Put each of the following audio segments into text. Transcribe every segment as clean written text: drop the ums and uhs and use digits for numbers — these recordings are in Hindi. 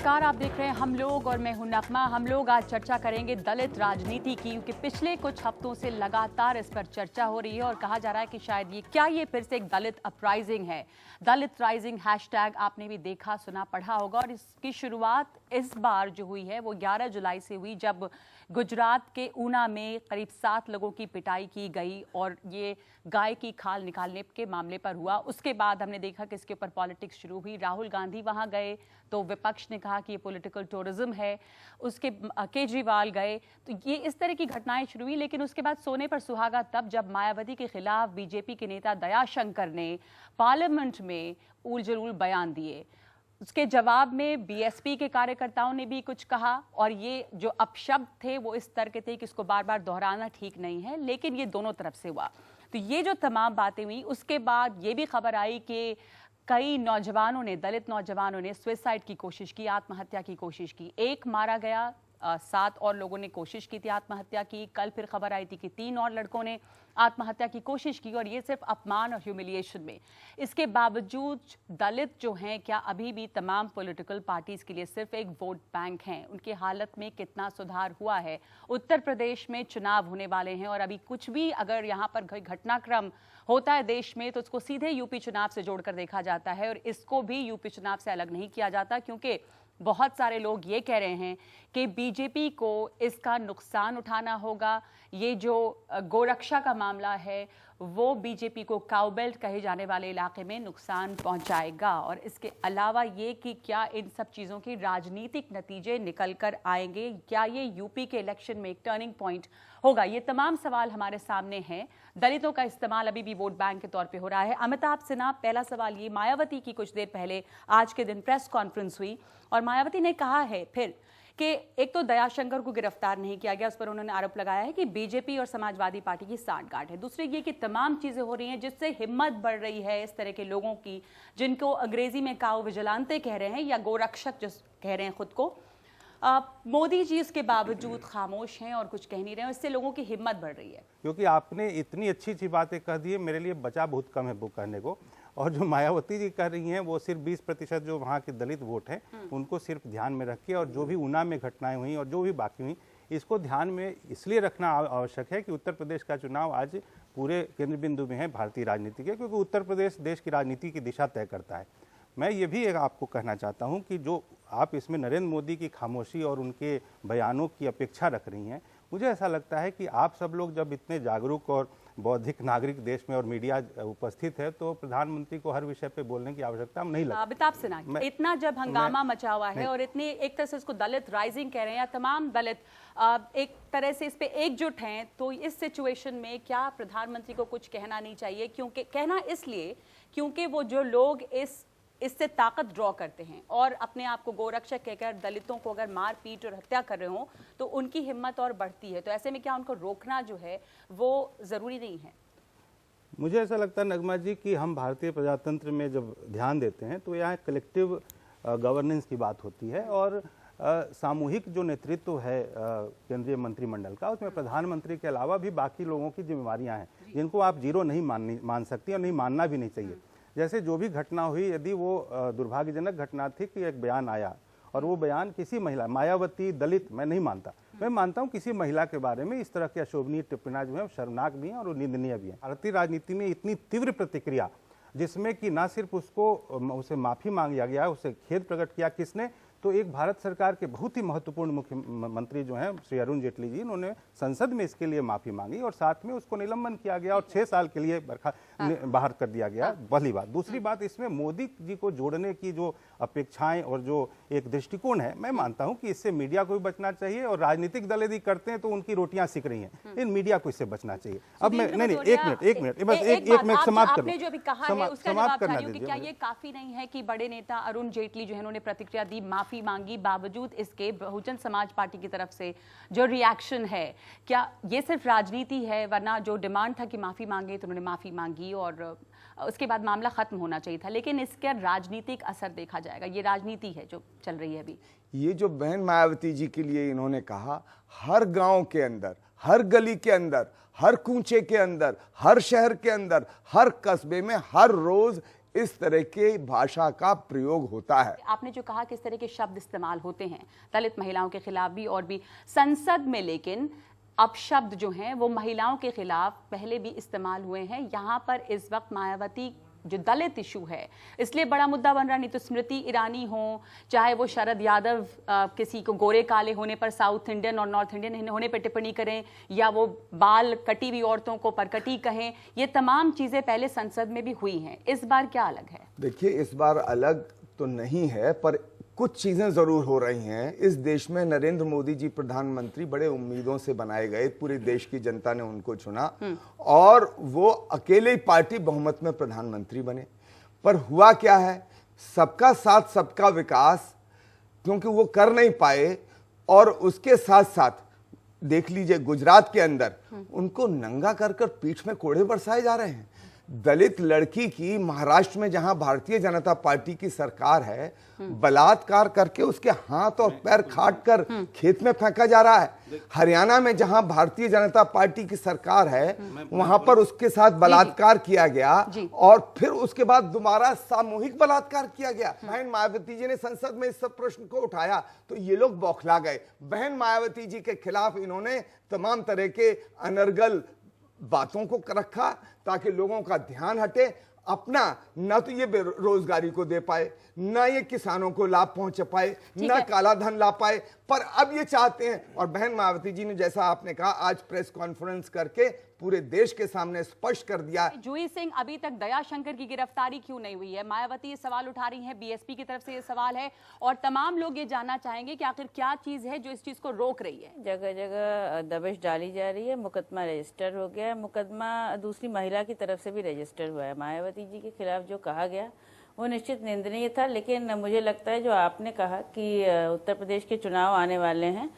नमस्कार, आप देख रहे हैं हम लोग और मैं हूं नगमा। हम लोग आज चर्चा करेंगे दलित राजनीति की, क्योंकि पिछले कुछ हफ्तों से लगातार इस पर चर्चा हो रही है और कहा जा रहा है कि शायद ये फिर से एक दलित अपराइजिंग है। दलित राइजिंग हैशटैग आपने भी देखा, सुना, पढ़ा होगा और इसकी शुरुआत इस बार जो हुई है वो 11 जुलाई से हुई, जब गुजरात के ऊना में करीब 7 लोगों की पिटाई की गई और ये गाय की खाल निकालने के मामले पर हुआ। उसके बाद हमने देखा कि इसके ऊपर पॉलिटिक्स शुरू हुई। राहुल गांधी वहां गए तो विपक्ष ने कहा कि ये पॉलिटिकल टूरिज्म है। उसके केजरीवाल गए तो ये इस तरह की घटनाएं शुरू हुई। लेकिन उसके बाद सोने पर सुहागा तब जब मायावती के खिलाफ बीजेपी के नेता दयाशंकर ने पार्लियामेंट में उल जलूल बयान दिए। उसके जवाब में बीएसपी के कार्यकर्ताओं ने भी कुछ कहा और ये जो अपशब्द थे वो इस तरह के थे कि इसको बार बार दोहराना ठीक नहीं है, लेकिन ये दोनों तरफ से हुआ। तो ये जो तमाम बातें हुई, उसके बाद ये भी खबर आई कि कई नौजवानों ने, दलित नौजवानों ने सुसाइड की कोशिश की, आत्महत्या की कोशिश की। एक मारा गया, 7 और लोगों ने कोशिश की थी आत्महत्या की। कल फिर खबर आई थी कि 3 और लड़कों ने आत्महत्या की कोशिश की और ये सिर्फ अपमान और ह्यूमिलिएशन में। इसके बावजूद दलित जो हैं, क्या अभी भी तमाम पॉलिटिकल पार्टीज के लिए सिर्फ एक वोट बैंक हैं? उनकी हालत में कितना सुधार हुआ है? उत्तर प्रदेश में चुनाव होने वाले हैं और अभी कुछ भी अगर यहाँ पर घटनाक्रम होता है देश में तो उसको सीधे यूपी चुनाव से जोड़कर देखा जाता है और इसको भी यूपी चुनाव से अलग नहीं किया जाता, क्योंकि बहुत सारे लोग ये कह रहे हैं कि बीजेपी को इसका नुकसान उठाना होगा। ये जो गोरक्षा का मामला है वो बीजेपी को काउबेल्ट कहे जाने वाले इलाके में नुकसान पहुंचाएगा। और इसके अलावा ये कि क्या इन सब चीज़ों के राजनीतिक नतीजे निकल कर आएंगे, क्या ये यूपी के इलेक्शन में एक टर्निंग पॉइंट होगा, ये तमाम सवाल हमारे सामने हैं। दलितों का इस्तेमाल अभी भी वोट बैंक के तौर पे हो रहा है। अमिताभ सिन्हा, पहला सवाल ये, मायावती की कुछ देर पहले आज के दिन प्रेस कॉन्फ्रेंस हुई और मायावती ने कहा है फिर कि एक तो दयाशंकर को गिरफ्तार नहीं किया गया, उस पर उन्होंने आरोप लगाया है कि बीजेपी और समाजवादी पार्टी की सांठगांठ है। दूसरी ये कि तमाम चीजें हो रही हैं जिससे हिम्मत बढ़ रही है इस तरह के लोगों की, जिनको अंग्रेजी में काओ विजिलांते कह रहे हैं या गोरक्षक जो कह रहे हैं खुद को। मोदी जी इसके बावजूद खामोश हैं और कुछ कह नहीं रहे हैं, इससे लोगों की हिम्मत बढ़ रही है। क्योंकि आपने इतनी अच्छी अच्छी बातें कह दी है, मेरे लिए बचा बहुत कम है वो कहने को। और जो मायावती जी कर रही हैं वो सिर्फ 20% जो वहाँ के दलित वोट हैं उनको सिर्फ ध्यान में रख के, और जो भी ऊना में घटनाएं हुई और जो भी बाकी हुई, इसको ध्यान में इसलिए रखना आवश्यक है कि उत्तर प्रदेश का चुनाव आज पूरे केंद्र बिंदु में है भारतीय राजनीति के, क्योंकि उत्तर प्रदेश देश की राजनीति की दिशा तय करता है। मैं ये भी आपको कहना चाहता हूँ कि जो आप इसमें नरेंद्र मोदी की खामोशी और उनके बयानों की अपेक्षा रख रही हैं, मुझे ऐसा लगता है कि आप सब लोग जब इतने जागरूक और बौद्धिक नागरिक देश में और मीडिया उपस्थित है तो प्रधानमंत्री को हर विषय पे बोलने की आवश्यकता नहीं लगती। अमिताभ सिन्हा, इतना जब हंगामा मचा हुआ है और इतनी एक तरह से इसको दलित राइजिंग कह रहे हैं या तमाम दलित एक तरह से इस पे एकजुट हैं, तो इस सिचुएशन में क्या प्रधानमंत्री को कुछ कहना नहीं चाहिए? क्योंकि कहना इसलिए क्योंकि वो जो लोग इससे ताकत ड्रॉ करते हैं और अपने आप को गोरक्षक कहकर दलितों को अगर मार पीट और हत्या कर रहे हो तो उनकी हिम्मत और बढ़ती है। तो ऐसे में क्या उनको रोकना जो है वो जरूरी नहीं है? मुझे ऐसा लगता है नगमा जी कि हम भारतीय प्रजातंत्र में जब ध्यान देते हैं तो यहाँ कलेक्टिव गवर्नेंस की बात होती है और सामूहिक जो नेतृत्व है केंद्रीय मंत्रिमंडल का, उसमें प्रधानमंत्री के अलावा भी बाकी लोगों की जिम्मेवारियां हैं जिनको आप जीरो नहीं मान सकती और नहीं मानना भी नहीं चाहिए। जैसे जो भी घटना हुई, यदि वो दुर्भाग्यजनक घटना थी कि एक बयान आया और वो बयान किसी महिला, मायावती दलित मैं नहीं मानता, मैं मानता हूँ किसी महिला के बारे में इस तरह की अशोभनीय टिप्पणियां जो है शर्मनाक भी हैं और निंदनीय भी हैं। भारतीय राजनीति में इतनी तीव्र प्रतिक्रिया जिसमें कि ना सिर्फ उसे माफी मांगा गया, उसे खेद प्रकट किया किसने, तो एक भारत सरकार के बहुत ही महत्वपूर्ण मुख्यमंत्री जो हैं श्री अरुण जेटली जी, उन्होंने संसद में इसके लिए माफी मांगी और साथ में उसको निलंबन किया गया और 6 साल के लिए बाहर कर दिया गया। पहली बात। दूसरी बात, इसमें मोदी जी को जोड़ने की जो अपेक्षाएं और जो एक दृष्टिकोण है, मैं मानता हूं कि इससे मीडिया को भी बचना चाहिए और राजनीतिक दल यदि करते हैं तो उनकी रोटियां सिक रही हैं, इन मीडिया को इससे बचना चाहिए। अब मैं नहीं एक मिनट बस एक मिनट समाप्त आपने जो अभी कहा है उसका जवाब चाह रही हूं कि क्या ये काफी नहीं है कि बड़े नेता अरुण जेटली जो है उन्होंने प्रतिक्रिया दी, माफी मांगी, बावजूद इसके बहुजन समाज पार्टी की तरफ से जो रिएक्शन है, क्या ये सिर्फ राजनीति है? वरना जो डिमांड था कि माफी मांगे तो उन्होंने माफी मांगी और उसके बाद मामला खत्म होना चाहिए था, लेकिन इसका राजनीतिक असर देखा जाएगा। ये राजनीति है जो चल रही है अभी। ये जो बहन मायावती जी के लिए इन्होंने कहा, हर गांव के अंदर, हर गली के अंदर, हर कूचे के अंदर, हर शहर के अंदर, हर कस्बे में हर रोज इस तरह के भाषा का प्रयोग होता है। आपने जो कहा किस तरह के शब्द इस्तेमाल होते हैं दलित महिलाओं के खिलाफ भी और भी संसद में, लेकिन अब शब्द जो हैं वो महिलाओं के खिलाफ पहले भी इस्तेमाल हुए हैं। यहाँ पर इस वक्त मायावती जो दलित इशू है इसलिए बड़ा मुद्दा बन रहा, नहीं तो स्मृति ईरानी हो, चाहे वो शरद यादव किसी को गोरे काले होने पर साउथ इंडियन और नॉर्थ इंडियन होने पर टिप्पणी करें, या वो बाल कटी हुई औरतों को परकटी कहें, ये तमाम चीजें पहले संसद में भी हुई हैं। इस बार क्या अलग है? देखिए, इस बार अलग तो नहीं है, पर कुछ चीजें जरूर हो रही हैं। इस देश में नरेंद्र मोदी जी प्रधानमंत्री बड़े उम्मीदों से बनाए गए, पूरे देश की जनता ने उनको चुना और वो अकेले ही पार्टी बहुमत में प्रधानमंत्री बने। पर हुआ क्या है, सबका साथ सबका विकास क्योंकि वो कर नहीं पाए, और उसके साथ साथ देख लीजिए गुजरात के अंदर उनको नंगा कर कर पीठ में कोड़े बरसाए जा रहे हैं। दलित लड़की की महाराष्ट्र में जहां भारतीय जनता पार्टी की सरकार है, बलात्कार करके उसके हाथ और पैर काट कर खेत में फेंका जा रहा है। हरियाणा में जहां भारतीय जनता पार्टी की सरकार है वहां पर उसके साथ बलात्कार किया गया और फिर उसके बाद दोबारा सामूहिक बलात्कार किया गया। बहन मायावती जी ने संसद में इस सब प्रश्न को उठाया तो ये लोग बौखला गए। बहन मायावती जी के खिलाफ इन्होंने तमाम तरह के अनर्गल बातों को रखा ताकि लोगों का ध्यान हटे। अपना ना तो ये बेरोजगारी को दे पाए, ना ये किसानों को लाभ पहुंचा पाए, ना काला धन ला पाए, पर अब ये चाहते हैं। और बहन मायावती जी ने जैसा आपने कहा आज प्रेस कॉन्फ्रेंस करके पूरे देश के सामने स्पष्ट कर दिया। जूही सिंह, अभी तक दया शंकर की गिरफ्तारी क्यों नहीं हुई है? मायावती ये सवाल उठा रही हैं, बीएसपी की तरफ से ये सवाल है और तमाम लोग ये जानना चाहेंगे कि आखिर क्या चीज है जो इस चीज को रोक रही है। जगह जगह दबिश डाली जा रही है, मुकदमा रजिस्टर हो गया है, मुकदमा दूसरी महिला की तरफ से भी रजिस्टर हुआ है। मायावती जी के खिलाफ जो कहा गया वो निश्चित निंदनीय था, लेकिन मुझे लगता है जो आपने कहा कि उत्तर प्रदेश के चुनाव आने वाले हैं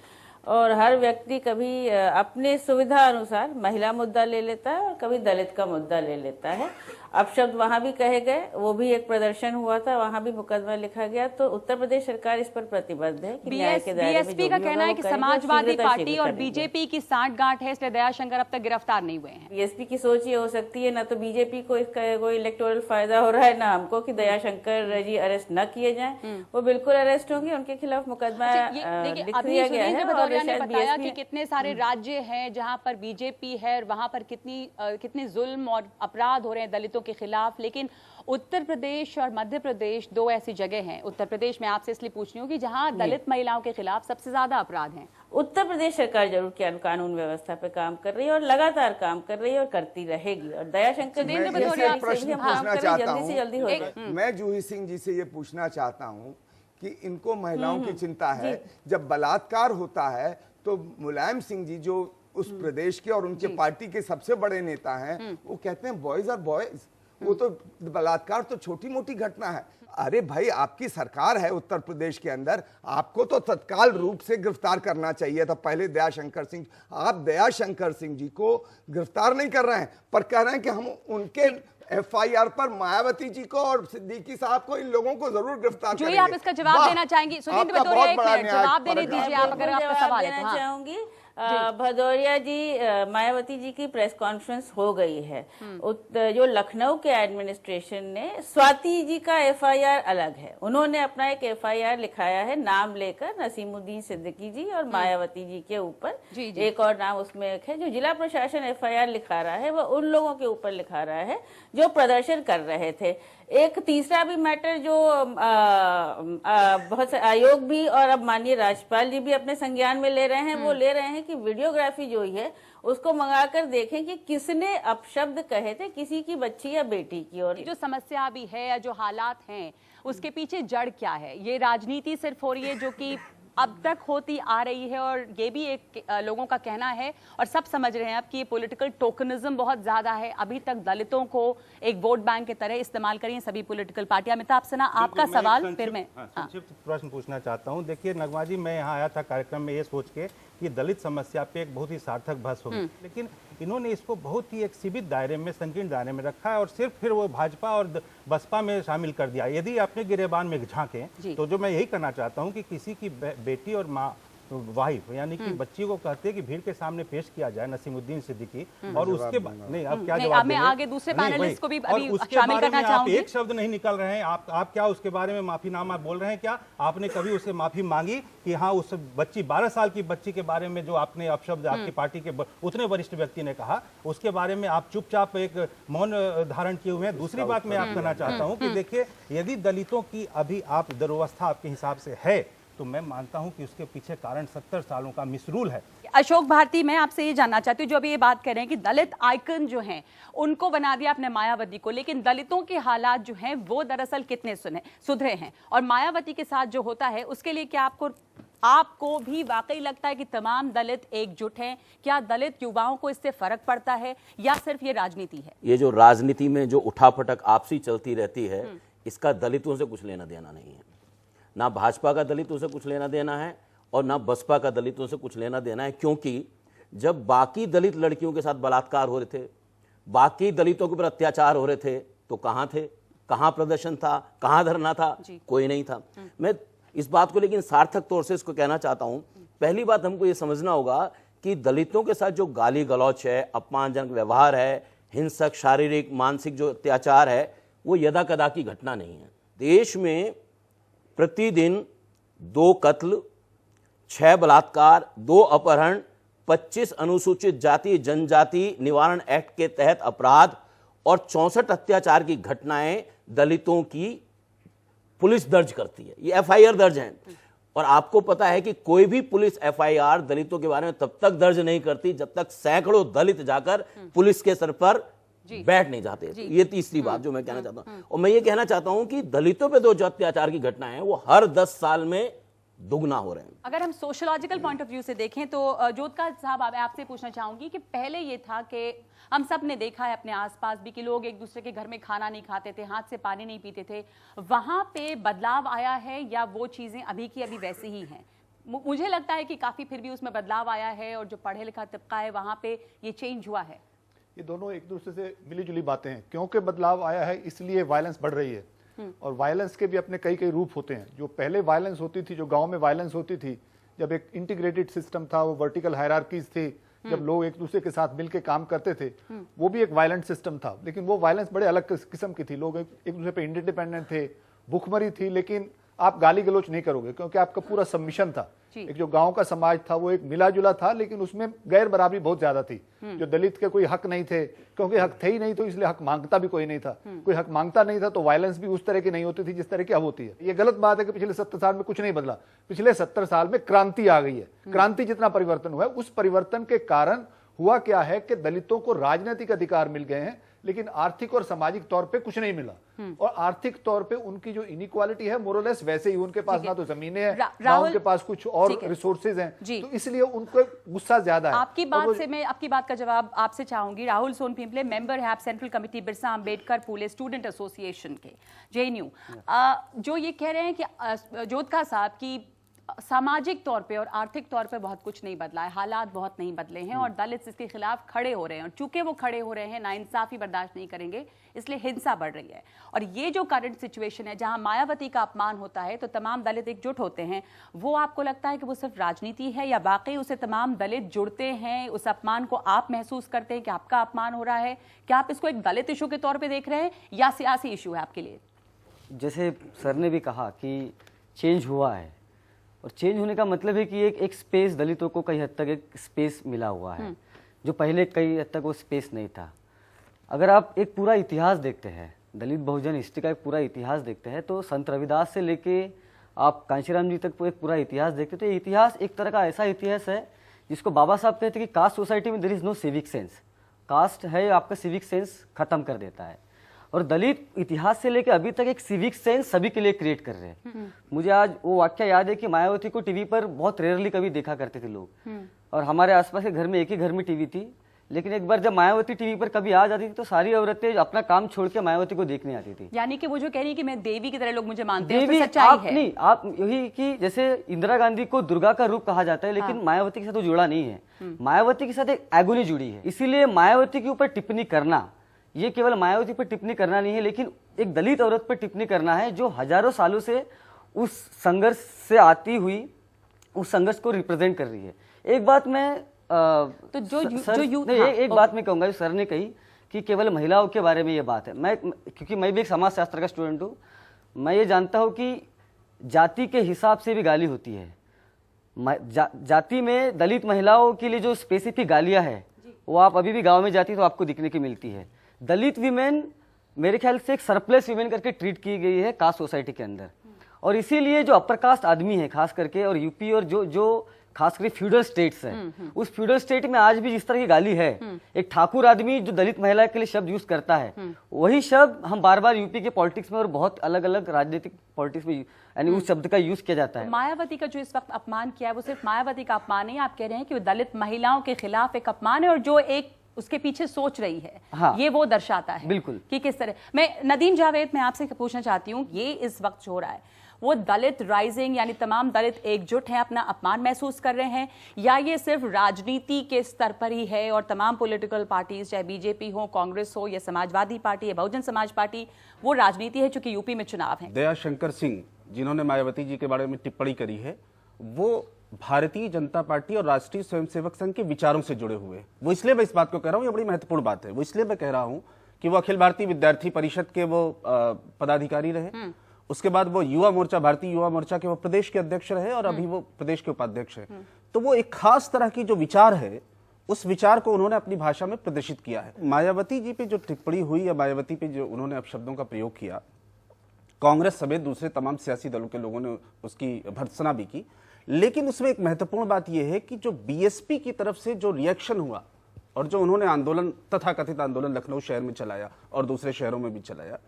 और हर व्यक्ति कभी अपने सुविधा अनुसार महिला मुद्दा ले लेता है और कभी दलित का मुद्दा ले लेता है। अपशब्द वहां भी कहे गए, वो भी एक प्रदर्शन हुआ था, वहां भी मुकदमा लिखा गया। तो उत्तर प्रदेश सरकार इस पर प्रतिबद्ध है कि न्याय के दायरे में बीएसपी का कहना है कि समाजवादी पार्टी और बीजेपी की सांठगांठ है, इसलिए दयाशंकर अब तक गिरफ्तार नहीं हुए हैं। बीएसपी की सोच ये हो सकती है, ना तो बीजेपी को इसका कोई इलेक्टोरल फायदा हो रहा है, ना हमको कि दयाशंकर जी अरेस्ट न किए जाएं। वो बिल्कुल अरेस्ट होंगे, उनके खिलाफ मुकदमा लिख दिया गया है। भदौरिया ने बताया कि कितने सारे राज्य हैं जहां पर बीजेपी है और वहां पर कितने जुल्म और अपराध हो रहे हैं दलितों के खिलाफ, लेकिन उत्तर प्रदेश और मध्य प्रदेश दो ऐसी जगह हैं। उत्तर प्रदेश में आपसे इसलिए पूछ रही हूँ कि जहां दलित महिलाओं के खिलाफ सबसे ज्यादा अपराध हैं। उत्तर प्रदेश सरकार जरूर कानून व्यवस्था पे काम कर रही है और लगातार काम कर रही है और करती रहेगी। और दयाशंकर मैं जूही सिंह जी से ये पूछना चाहता हूँ कि इनको महिलाओं की चिंता है, जब बलात्कार होता है तो मुलायम सिंह जी जो उस प्रदेश के और उनके पार्टी के सबसे बड़े नेता हैं, वो कहते हैं बॉयज आर बॉयज, वो तो बलात्कार तो छोटी मोटी घटना है। अरे भाई, आपकी सरकार है उत्तर प्रदेश के अंदर, आपको तो तत्काल रूप से गिरफ्तार करना चाहिए था पहले दयाशंकर सिंह। आप दयाशंकर सिंह जी को गिरफ्तार नहीं कर रहे हैं, पर कह रहे हैं कि हम उनके एफआईआर पर मायावती जी को और सिद्दीकी साहब को, इन लोगों को जरूर गिरफ्तार करेंगे। आप इसका जवाब देना चाहेंगी? सुरेंद्र भदौरिया, एक मिनट जवाब देने दीजिए आप, अगर आपका सवाल है। देना चाहूंगी भदौरिया जी, मायावती जी की प्रेस कॉन्फ्रेंस हो गई है। जो लखनऊ के एडमिनिस्ट्रेशन ने, स्वाति जी का एफआईआर अलग है, उन्होंने अपना एक एफआईआर लिखाया है नाम लेकर नसीमुद्दीन सिद्दीकी जी और मायावती जी के ऊपर। एक और नाम उसमें एक है। जो जिला प्रशासन एफआईआर लिखा रहा है वो उन लोगों के ऊपर लिखा रहा है जो प्रदर्शन कर रहे थे। एक तीसरा भी मैटर जो बहुत से आयोग भी और अब माननीय राज्यपाल जी भी अपने संज्ञान में ले रहे हैं, वो ले रहे हैं कि वीडियोग्राफी जो है उसको मंगाकर देखें कि किसने अपशब्द कहे थे किसी की बच्ची या बेटी की। और जो समस्या भी है या जो हालात हैं उसके पीछे जड़ क्या है? ये राजनीति सिर्फ हो रही है जो कि अब तक होती आ रही है, और ये भी एक लोगों का कहना है और सब समझ रहे हैं अब कि ये पॉलिटिकल टोकनिज्म बहुत ज्यादा है। अभी तक दलितों को एक वोट बैंक की तरह इस्तेमाल करी हैं सभी पॉलिटिकल पार्टियां। अमिताभ सिन्हा, आपका सवाल फिर मैं संक्षिप्त प्रश्न पूछना चाहता हूं। देखिए नगमा जी, मैं यहाँ आया था कार्यक्रम में ये सोच के कि दलित समस्या पे एक बहुत ही सार्थक बहस होगी, लेकिन इन्होंने इसको बहुत ही एक सीमित दायरे में, संकीर्ण दायरे में रखा है और सिर्फ फिर वो भाजपा और बसपा में शामिल कर दिया। यदि अपने गिरेबान में झांकें तो जो मैं यही करना चाहता हूं कि किसी की बेटी और माँ वाइफ यानी कि बच्ची को कहते हैं कि भीड़ के सामने पेश किया जाए नसीमुद्दीन सिद्दीकी, और उसके बाद नहीं, अब क्या जवाब मैं देंगे? आगे दूसरे नहीं, पैनलिस्ट को भी और अभी उसके शामिल बारे करना में आप चाहूंगी। एक शब्द नहीं निकल रहे हैं। आप क्या उसके बारे में माफीनामा बोल रहे हैं? क्या आपने कभी उससे माफी मांगी कि हाँ उस बच्ची 12 साल की बच्ची के बारे में जो आपने अपशब्द आपकी पार्टी के उतने वरिष्ठ व्यक्ति ने कहा, उसके बारे में आप चुपचाप एक मौन धारण किए हुए हैं? दूसरी बात मैं आप कहना चाहता हूं कि देखिए, यदि दलितों की अभी आप दुर्वस्था आपके हिसाब से है तो मैं मानता हूं कि उसके पीछे कारण 70 सालों का मिसरूल है। अशोक भारती, मैं आपसे ये जानना चाहती हूँ, जो अभी ये बात कर रहे हैं कि दलित आइकन जो हैं उनको बना दिया आपने मायावती को, लेकिन दलितों के हालात जो हैं वो दरअसल कितने सुधरे हैं, और मायावती के साथ जो होता है उसके लिए क्या आपको भी वाकई लगता है कि तमाम दलित एकजुट हैं? क्या दलित युवाओं को इससे फर्क पड़ता है या सिर्फ ये राजनीति है? ये जो राजनीति में जो उठापटक आपसी चलती रहती है, इसका दलितों से कुछ लेना देना नहीं है। ना भाजपा का दलितों से कुछ लेना देना है और ना बसपा का दलितों से कुछ लेना देना है, क्योंकि जब बाकी दलित लड़कियों के साथ बलात्कार हो रहे थे, बाकी दलितों के ऊपर अत्याचार हो रहे थे, तो कहाँ थे? कहाँ प्रदर्शन था? कहाँ धरना था? कोई नहीं था। मैं इस बात को लेकिन सार्थक तौर से इसको कहना चाहता हूं। पहली बात हमको ये समझना होगा कि दलितों के साथ जो गाली गलौच है, अपमानजनक व्यवहार है, हिंसक शारीरिक मानसिक जो अत्याचार है, वो यदा कदा की घटना नहीं है। देश में प्रतिदिन 2 कत्ल, 6 बलात्कार, 2 अपहरण, 25 अनुसूचित जाति जनजाति निवारण एक्ट के तहत अपराध और 64 अत्याचार की घटनाएं दलितों की पुलिस दर्ज करती है। ये एफआईआर दर्ज हैं। और आपको पता है कि कोई भी पुलिस एफआईआर दलितों के बारे में तब तक दर्ज नहीं करती जब तक सैकड़ों दलित जाकर पुलिस के सर पर बैठ नहीं जाते। ये तीसरी बात जो मैं कहना चाहता हूं। और मैं ये कहना चाहता हूं कि दलितों पे जो अत्याचार की घटनाएं हैं वो हर 10 साल में दुगना हो रहे हैं। अगर हम सोशलॉजिकल पॉइंट ऑफ व्यू से देखें तो जोधका साहब, आपसे पूछना चाहूंगी कि पहले ये था कि हम सब ने देखा है अपने आसपास भी कि लोग एक दूसरे के घर में खाना नहीं खाते थे, हाथ से पानी नहीं पीते थे। वहां पे बदलाव आया है या वो चीजें अभी की अभी वैसी ही हैं? मुझे लगता है कि काफी फिर भी उसमें बदलाव आया है, और जो पढ़े लिखा तबका है वहां पे ये चेंज हुआ है। ये दोनों एक दूसरे से मिली जुली बातें हैं। क्योंकि बदलाव आया है इसलिए वायलेंस बढ़ रही है, और वायलेंस के भी अपने कई कई रूप होते हैं। जो पहले वायलेंस होती थी, जो गांव में वायलेंस होती थी, जब एक इंटीग्रेटेड सिस्टम था, वो वर्टिकल हायरार्कीज थी, जब लोग एक दूसरे के साथ मिलकर काम करते थे, वो भी एक वायलेंट सिस्टम था। लेकिन वो वायलेंस बड़े अलग किस्म की थी। लोग एक दूसरे पे इंडिपेंडेंट थे, भूखमरी थी, लेकिन आप गाली गलौच नहीं करोगे क्योंकि आपका पूरा सबमिशन था। एक जो गांव का समाज था वो एक मिला जुला था, लेकिन उसमें गैर बराबरी बहुत ज्यादा थी। जो दलित के कोई हक नहीं थे, क्योंकि हक थे ही नहीं, तो इसलिए हक मांगता भी कोई नहीं था। कोई हक मांगता नहीं था तो वायलेंस भी उस तरह की नहीं होती थी जिस तरह की अब होती है। ये गलत बात है कि पिछले 70 साल में कुछ नहीं बदला। पिछले 70 साल में क्रांति आ गई है। क्रांति जितना परिवर्तन हुआ है, उस परिवर्तन के कारण हुआ क्या है कि दलितों को राजनीतिक अधिकार मिल गए हैं, लेकिन आर्थिक और सामाजिक तौर पे कुछ नहीं मिला। और आर्थिक तौर पे उनकी जो इनइक्वालिटी है मोरलेस वैसे ही, उनके पास ना तो जमीनें हैं ना उनके पास कुछ और रिसोर्सेज हैं, तो इसलिए उनको गुस्सा ज्यादा है। आपकी बात से मैं आपकी बात का जवाब आपसे चाहूंगी। राहुल सोनपिंपले, मेंबर है आप सेंट्रल कमेटी बिरसा अंबेडकर फूले स्टूडेंट एसोसिएशन के, जेएनयू, जो ये कह रहे हैं कि जोधका साहब की सामाजिक तौर पे और आर्थिक तौर पे बहुत कुछ नहीं बदला है, हालात बहुत नहीं बदले हैं, और दलित इसके खिलाफ खड़े हो रहे हैं, और चूंकि वो खड़े हो रहे हैं, नाइंसाफी बर्दाश्त नहीं करेंगे, इसलिए हिंसा बढ़ रही है। और ये जो करंट सिचुएशन है जहां मायावती का अपमान होता है तो तमाम दलित एकजुट होते हैं, वो आपको लगता है कि वो सिर्फ राजनीति है या वाकई उसे तमाम दलित जुड़ते हैं? उस अपमान को आप महसूस करते हैं कि आपका अपमान हो रहा है? क्या आप इसको एक दलित इशू के तौर पर देख रहे हैं या सियासी इशू है आपके लिए? जैसे सर ने भी कहा कि चेंज हुआ है, और चेंज होने का मतलब है कि एक स्पेस दलितों को कई हद तक एक स्पेस मिला हुआ है, जो पहले कई हद तक वो स्पेस नहीं था। अगर आप एक पूरा इतिहास देखते हैं, दलित बहुजन हिस्ट्री का एक पूरा इतिहास देखते हैं, तो संत रविदास से लेके आप कांशीराम जी तक एक पूरा इतिहास देखते, तो ये इतिहास एक तरह का ऐसा इतिहास है जिसको बाबा साहब कहते हैं कि कास्ट सोसाइटी में there is no civic sense. Caste है आपका सिविक सेंस खत्म कर देता है, और दलित इतिहास से लेकर अभी तक एक सिविक सेंस सभी के लिए क्रिएट कर रहे हैं। मुझे आज वो वाक्य याद है कि मायावती को टीवी पर बहुत रेयरली कभी देखा करते थे लोग, और हमारे आसपास के घर में एक ही घर में टीवी थी, लेकिन एक बार जब मायावती टीवी पर कभी आ जाती थी तो सारी औरतें अपना काम छोड़ के मायावती को देखने आती थी। यानी कि वो जो कह रही है कि मैं देवी की तरह लोग मुझे मानते हैं, देवी सच्चाई आप है। नहीं, आप यही कि जैसे इंदिरा गांधी को दुर्गा का रूप कहा जाता है, लेकिन मायावती के साथ वो जुड़ा नहीं है। मायावती के साथ एक एगोनी जुड़ी है, इसीलिए मायावती के ऊपर टिप्पणी करना, ये केवल मायावती पर टिप्पणी करना नहीं है, लेकिन एक दलित औरत पर टिप्पणी करना है जो हजारों सालों से उस संघर्ष से आती हुई उस संघर्ष को रिप्रेजेंट कर रही है। एक बात मैं तो एक बात मैं कहूंगा, जो सर ने कही कि केवल महिलाओं के बारे में ये बात है, क्योंकि मैं भी एक समाज शास्त्र का स्टूडेंट हूँ, मैं ये जानता हूँ कि जाति के हिसाब से भी गाली होती है। जाति में दलित महिलाओं के लिए जो स्पेसिफिक गालियाँ है वो आप अभी भी गांव में जाती तो आपको दिखने की मिलती है। दलित वीमेन मेरे ख्याल से एक सरप्लस वीमेन करके ट्रीट की गई है कास्ट सोसाइटी के अंदर, और इसीलिए जो अपर कास्ट आदमी है खास करके, और यूपी और जो खास करके फ्यूडल स्टेट्स है, उस फ्यूडल स्टेट में आज भी जिस तरह की गाली है, एक ठाकुर आदमी जो दलित महिला के लिए शब्द यूज करता है, वही शब्द हम बार बार यूपी के पॉलिटिक्स में और बहुत अलग अलग राजनीतिक पॉलिटिक्स में यानी उस शब्द का यूज किया जाता है। मायावती का जो इस वक्त अपमान किया है वो सिर्फ मायावती का अपमान नहीं, आप कह रहे हैं कि वो दलित महिलाओं के खिलाफ एक अपमान है, और जो एक उसके पीछे सोच रही है, हाँ, ये वो दर्शाता है बिल्कुल कि किस तरह। मैं नदीम जावेद, मैं आपसे पूछना चाहती हूँ, ये इस वक्त जो हो रहा है वो दलित राइजिंग यानी तमाम दलित एकजुट हैं, अपना अपमान महसूस कर रहे हैं, या ये सिर्फ राजनीति के स्तर पर ही है और तमाम पॉलिटिकल पार्टीज, चाहे बीजेपी हो, कांग्रेस हो, या समाजवादी पार्टी या बहुजन समाज पार्टी, वो राजनीति है चूंकि यूपी में चुनाव है। दया शंकर सिंह जिन्होंने मायावती जी के बारे में टिप्पणी करी है, वो भारतीय जनता पार्टी और राष्ट्रीय स्वयंसेवक संघ के विचारों से जुड़े हुए हैं। वो इसलिए मैं इस बात को कह रहा हूँ, ये बड़ी महत्वपूर्ण बात है, वो इसलिए मैं कह रहा हूँ कि वो अखिल भारतीय विद्यार्थी परिषद के वो पदाधिकारी रहे, उसके बाद वो युवा मोर्चा, भारतीय युवा मोर्चा के वो प्रदेश के अध्यक्ष रहे, और अभी वो प्रदेश के उपाध्यक्ष है। तो वो एक खास तरह की जो विचार है, उस विचार को उन्होंने अपनी भाषा में प्रदर्शित किया है। मायावती जी पे जो टिप्पणी हुई या मायावती पे जो उन्होंने अपशब्दों का प्रयोग किया, कांग्रेस समेत दूसरे तमाम सियासी दलों के लोगों ने उसकी भर्त्सना भी की, लेकिन उसमें एक महत्वपूर्ण बात यह है कि जो बीएसपी की तरफ से जो रिएक्शन हुआ और जो उन्होंने आंदोलन, तथाकथित आंदोलन लखनऊ शहर में चलाया और दूसरे शहरों में भी चलाया,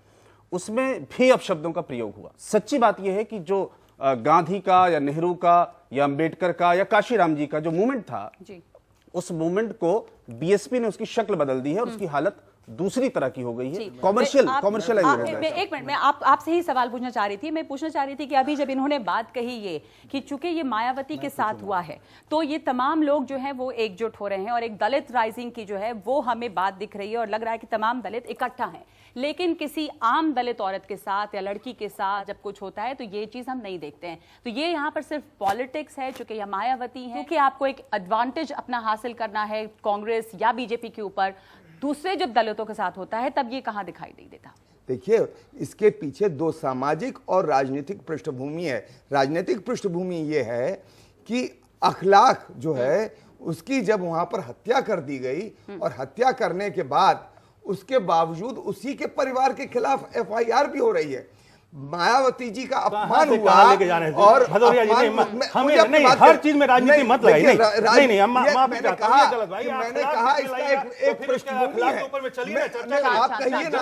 उसमें भी अपशब्दों का प्रयोग हुआ। सच्ची बात यह है कि जो गांधी का या नेहरू का या अंबेडकर का या काशीराम जी का जो मूवमेंट था जी, उस मूवमेंट को बीएसपी ने उसकी शक्ल बदल दी है और उसकी हालत दूसरी तरह की हो गई है, कॉमर्शियलाइज हो गया है। एक मिनट, मैं आपसे ही सवाल पूछना चाह रही थी। मैं पूछना चाह रही थी कि अभी जब इन्होंने बात कही ये कि चूंकि ये मायावती के साथ हुआ है तो ये तमाम लोग जो हैं वो एकजुट हो रहे हैं, और एक दलित राइजिंग की जो है वो हमें बात दिख रही है और लग रहा है कि तमाम दलित इकट्ठा हैं, लेकिन किसी आम दलित औरत के साथ या लड़की के साथ जब कुछ होता है तो ये चीज हम नहीं देखते हैं। तो ये यहाँ पर सिर्फ पॉलिटिक्स है, चूंकि यह मायावती है, क्योंकि आपको एक एडवांटेज अपना हासिल करना है कांग्रेस या बीजेपी के ऊपर, दूसरे जब दलितों के साथ होता है तब ये कहां दिखाई नहीं देता। देखिए, इसके पीछे दो सामाजिक और राजनीतिक पृष्ठभूमि है। राजनीतिक पृष्ठभूमि ये है कि अखलाक जो है उसकी जब वहां पर हत्या कर दी गई, और हत्या करने के बाद उसके बावजूद उसी के परिवार के खिलाफ एफआईआर भी हो रही है। मायावती जी का अपमान हुआ, और हमें हर चीज में राजनीति मत लगाइए। मैंने कहा इसका एक पृष्ठभूमि है। आप कहिए ना,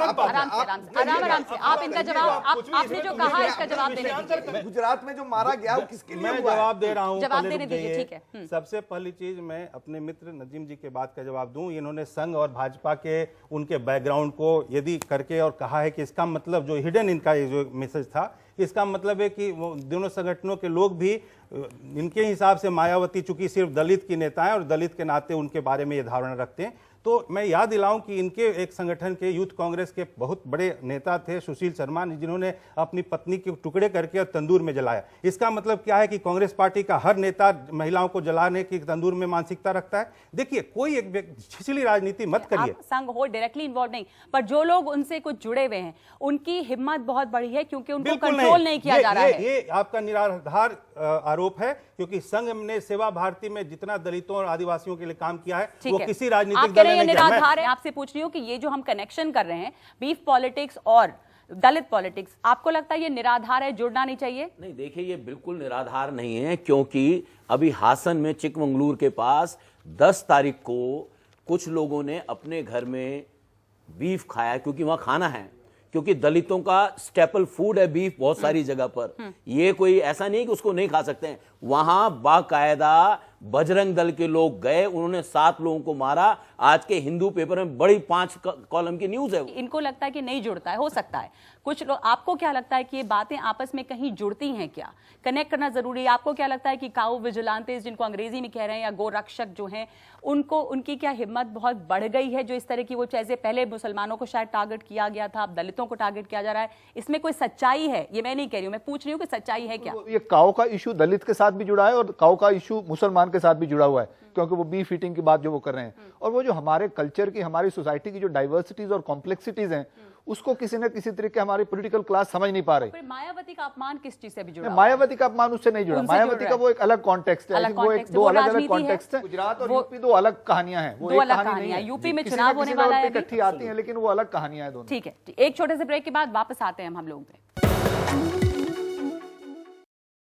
आराम से आप इनका जवाब, आपने जो कहा इसका जवाब देने दीजिए। गुजरात में जो मारा गया वो किसके लिए हुआ? जवाब दे रहा हूँ, जवाब देने दीजिए, ठीक है। सबसे पहली चीज मैं अपने मित्र नदीम जी के बात का जवाब दूं। इन्होंने संघ और भाजपा के उनके बैकग्राउंड को यदि करके और कहा है कि इसका मतलब जो हिडन इनका जो मैसेज था, इसका मतलब है कि वो दोनों संगठनों के लोग भी इनके हिसाब से मायावती चूंकि सिर्फ दलित की नेता है और दलित के नाते उनके बारे में ये धारणा रखते हैं। तो मैं याद दिलाऊं कि इनके एक संगठन के यूथ कांग्रेस के बहुत बड़े नेता थे सुशील शर्मा, जिन्होंने अपनी पत्नी के टुकड़े करके और तंदूर में जलाया। इसका मतलब क्या है कि कांग्रेस पार्टी का हर नेता महिलाओं को जलाने की तंदूर में मानसिकता रखता है। देखिए, कोई एक छिछली राजनीति मत करिए। संघ हो डायरेक्टली इन्वॉल्व नहीं, पर जो लोग उनसे कुछ जुड़े हुए हैं उनकी हिम्मत बहुत बड़ी है, क्योंकि उनको कंट्रोल नहीं किया जा रहा है। ये आपका निराधार आरोप है, क्योंकि संघ ने सेवा भारती में जितना दलितों और आदिवासियों के लिए काम किया है वो किसी राजनीतिक दल ने नहीं किया। मैं आपसे पूछ रही हूँ कि ये जो हम कनेक्शन कर रहे हैं बीफ पॉलिटिक्स और दलित पॉलिटिक्स, आपको लगता है ये निराधार है, जुड़ना नहीं चाहिए? नहीं, देखिए ये बिल्कुल निराधार नहीं है, क्योंकि अभी हासन में चिकमंगलूर के पास 10 तारीख को कुछ लोगों ने अपने घर में बीफ खाया, क्योंकि वहां खाना है, क्योंकि दलितों का स्टेपल फूड है बीफ बहुत सारी जगह पर। ये कोई ऐसा नहीं कि उसको नहीं खा सकते हैं। वहां बाकायदा बजरंग दल के लोग गए, उन्होंने 7 लोगों को मारा। आज के हिंदू पेपर में बड़ी 5 कॉलम की न्यूज है। इनको लगता है कि नहीं जुड़ता है, हो सकता है कुछ लोग। आपको क्या लगता है कि ये बातें आपस में कहीं जुड़ती हैं क्या? कनेक्ट करना जरूरी है? आपको क्या लगता है कि काऊ विजिलेंटेस जिनको अंग्रेजी में कह रहे हैं या गोरक्षक जो हैं, उनको उनकी क्या हिम्मत बहुत बढ़ गई है जो इस तरह की, वो जैसे पहले मुसलमानों को शायद टारगेट किया गया था, अब दलितों को टारगेट किया जा रहा है, इसमें कोई सच्चाई है? ये मैं नहीं कह रही हूं, मैं पूछ रही हूं कि सच्चाई है क्या? ये काऊ का इशू दलित के साथ भी जुड़ा है और काऊ का इशू मुसलमान के साथ भी जुड़ा हुआ है, क्योंकि वो बीफ ईटिंग की बात जो वो कर रहे हैं, और वो जो हमारे कल्चर की, हमारी सोसाइटी की जो डाइवर्सिटीज और कॉम्प्लेक्सिटीज हैं, उसको किसी न किसी तरीके हमारी पॉलिटिकल क्लास समझ नहीं पा रही। फिर मायावती का अपमान किस चीज से भी जुड़ा? मायावती का अपमान उससे नहीं जुड़ा, उनसे जुड़ मायावती रहा का है। वो एक अलग कॉन्टेक्स्ट है, अलग वो एक context, दो वो अलग अलग राजनीति कॉन्टेक्स्ट है। है। गुजरात और वो- यूपी 2 अलग कहानियां हैं, वो दो एक अलग कहानी नहीं कहानियां है। यूपी में किसी चुनाव न होने किसी वाला तौर है पे अभी। इकट्ठी आती हैं, लेकिन वो अलग कहानियां हैं दोनों। ठीक है, एक छोटे से ब्रेक के बाद वापस आते हैं हम लोग पे।